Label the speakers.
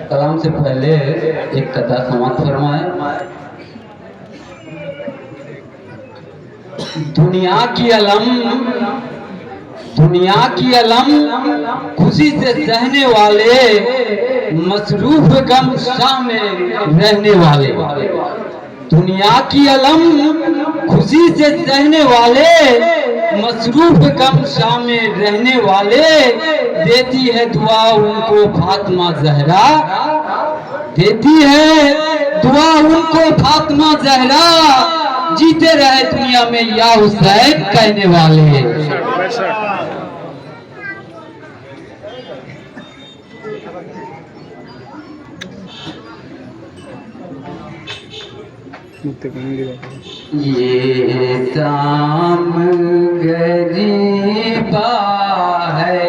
Speaker 1: कलाम से पहले एक कथा समाप्त फरमाए। दुनिया की अलम खुशी से सहने वाले, मसरूफ गम शाह में रहने वाले। दुनिया की अलम खुशी से सहने वाले, मसरूफ गम शाह में रहने वाले, देती है दुआ उनको फातिमा ज़हरा, देती है दुआ उनको फातिमा ज़हरा, जीते रहे दुनिया में या हुसैन कहने वाले। ये शाम गरीबा है,